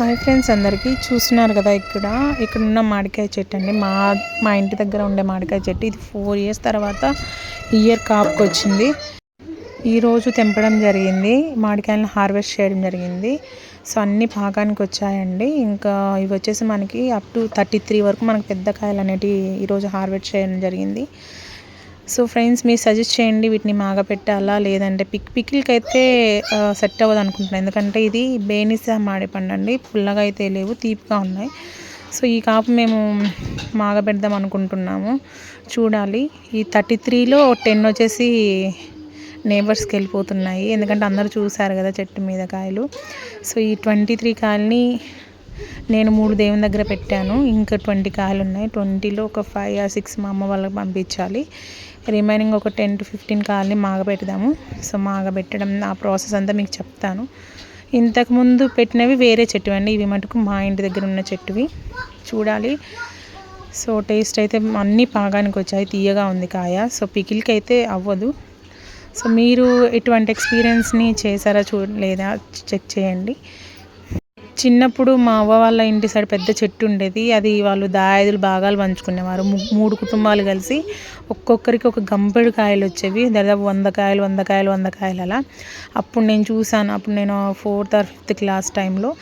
Hi friends, అందరికీ చూస్తున్నారు కదా. ఇక్కడ ఉన్న మామిడికాయ చెట్టు అండి. మా ఇంటి దగ్గర ఉండే మామిడికాయ చెట్టు. ఇది 4 years తర్వాత ఇయర్ కాపుకి వచ్చింది. ఈరోజు తెంపడం జరిగింది, మామిడికాయలను హార్వెస్ట్ చేయడం జరిగింది. సో అన్నీ పాకానికి వచ్చాయండి. ఇంకా ఇవి వచ్చేసి మనకి అప్ టు 33 వరకు మనకు పెద్ద కాయలు అనేటివి ఈరోజు హార్వెస్ట్ చేయడం జరిగింది. సో ఫ్రెండ్స్, మీరు సజెస్ట్ చేయండి వీటిని మాగపెట్టాలా లేదంటే పికిల్కి అయితే సెట్ అవ్వదు అనుకుంటున్నాను. ఎందుకంటే ఇది బేనిసా మామిడిపండు అండి. పుల్లగా అయితే లేవు, తీపిగా ఉన్నాయి. సో ఈ కాపు మేము మాగపెడదాం అనుకుంటున్నాము, చూడాలి. ఈ 33లో 10 వచ్చేసి నేబర్స్కి వెళ్ళిపోతున్నాయి, ఎందుకంటే అందరూ చూసారు కదా చెట్టు మీద కాయలు. సో ఈ 23 కాయలని నేను 3 దేవుని దగ్గర పెట్టాను. ఇంకా 20 కాయలు ఉన్నాయి. 20లో ఒక 5 or 6 మా అమ్మ వాళ్ళకి పంపించాలి. రిమైనింగ్ ఒక 10 to 15 కాయలని మాగబెడదాము. సో మాగబెట్టడం ఆ ప్రాసెస్ అంతా మీకు చెప్తాను. ఇంతకుముందు పెట్టినవి వేరే చెట్టు అండి, ఇవి మటుకు మా ఇంటి దగ్గర ఉన్న చెట్టువి. చూడాలి. సో టేస్ట్ అయితే అన్నీ పాగానికి వచ్చాయి, తీయగా ఉంది కాయ. సో పికిల్కి అయితే అవ్వదు. సో మీరు ఎటువంటి ఎక్స్పీరియన్స్ని చేశారా లేదా చెక్ చేయండి. చిన్నప్పుడు మా అవ్వ వాళ్ళ ఇంటి సైడ్ పెద్ద చెట్టు ఉండేది. అది వాళ్ళు దాయాదులు భాగాలు పంచుకునేవారు. 3 కుటుంబాలు కలిసి ఒక్కొక్కరికి ఒక గంపెడు కాయలు వచ్చేవి. దాదాపు 100 కాయలు అలా. అప్పుడు నేను చూసాను. అప్పుడు నేను 4th or 5th class టైంలో.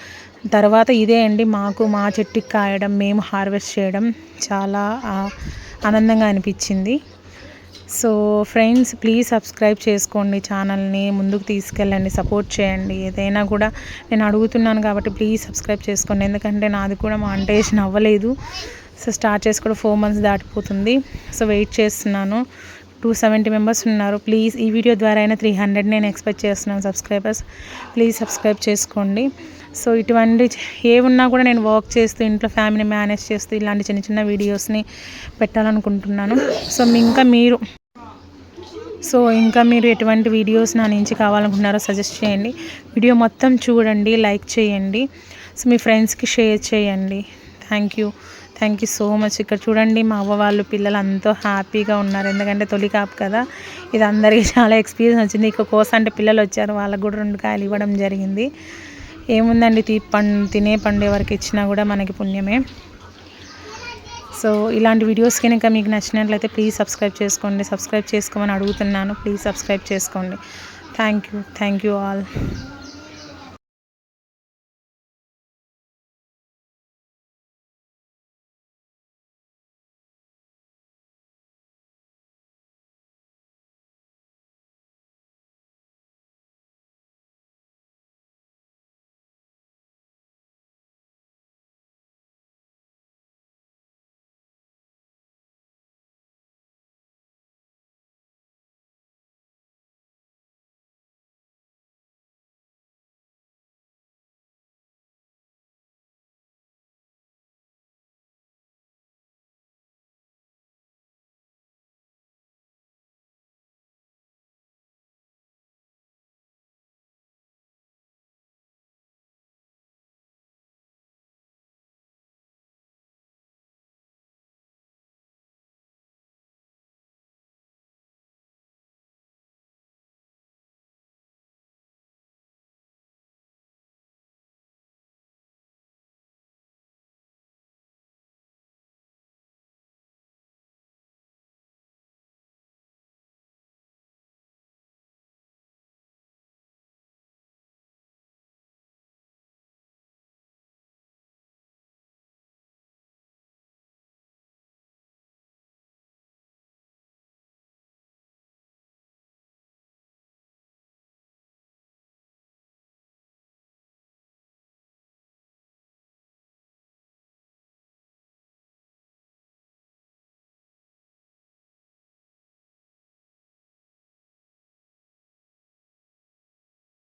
తర్వాత ఇదే అండి మాకు మా చెట్టుకి కాయడం, మేము హార్వెస్ట్ చేయడం చాలా ఆనందంగా అనిపించింది. సో ఫ్రెండ్స్, ప్లీజ్ సబ్స్క్రైబ్ చేసుకోండి, ఛానల్ని ముందుకు తీసుకెళ్ళండి, సపోర్ట్ చేయండి. ఏదైనా కూడా నేను అడుగుతున్నాను కాబట్టి ప్లీజ్ సబ్స్క్రైబ్ చేసుకోండి. ఎందుకంటే నాది కూడా మానిటైజేషన్ అవ్వలేదు. సో స్టార్ట్ చేసి కూడా 4 months దాటిపోతుంది. సో వెయిట్ చేస్తున్నాను. 270 members ఉన్నారు. ప్లీజ్ ఈ వీడియో ద్వారా అయినా 300 నేను ఎక్స్పెక్ట్ చేస్తున్నాను సబ్స్క్రైబర్స్. ప్లీజ్ సబ్స్క్రైబ్ చేసుకోండి. సో ఇటువంటి ఏమున్నా కూడా నేను వర్క్ చేస్తూ, ఇంట్లో ఫ్యామిలీ మేనేజ్ చేస్తూ ఇలాంటి చిన్న చిన్న వీడియోస్ని పెట్టాలనుకుంటున్నాను. సో ఇంకా మీరు ఎటువంటి వీడియోస్ నా నుంచి కావాలనుకుంటున్నారో సజెస్ట్ చేయండి. వీడియో మొత్తం చూడండి, లైక్ చేయండి. సో మీ ఫ్రెండ్స్కి షేర్ చేయండి. Thank you so much. ఇక్కడ చూడండి, మా అవ్వ వాళ్ళు పిల్లలు అంతా హ్యాపీగా ఉన్నారు. ఎందుకంటే తొలి కాపు కదా, ఇది అందరికీ చాలా ఎక్స్పీరియన్స్ వచ్చింది. ఇక కోసం అంటే పిల్లలు వచ్చారు, వాళ్ళకు కూడా 2 కాయలు ఇవ్వడం జరిగింది. ఏముందండి, తినే పండు ఎవరికి ఇచ్చినా కూడా మనకి పుణ్యమే. సో ఇలాంటి వీడియోస్ కనుక మీకు నచ్చినట్లయితే ప్లీజ్ సబ్స్క్రైబ్ చేసుకోండి. సబ్స్క్రైబ్ చేసుకోమని అడుగుతున్నాను, ప్లీజ్ సబ్స్క్రైబ్ చేసుకోండి. Thank you all.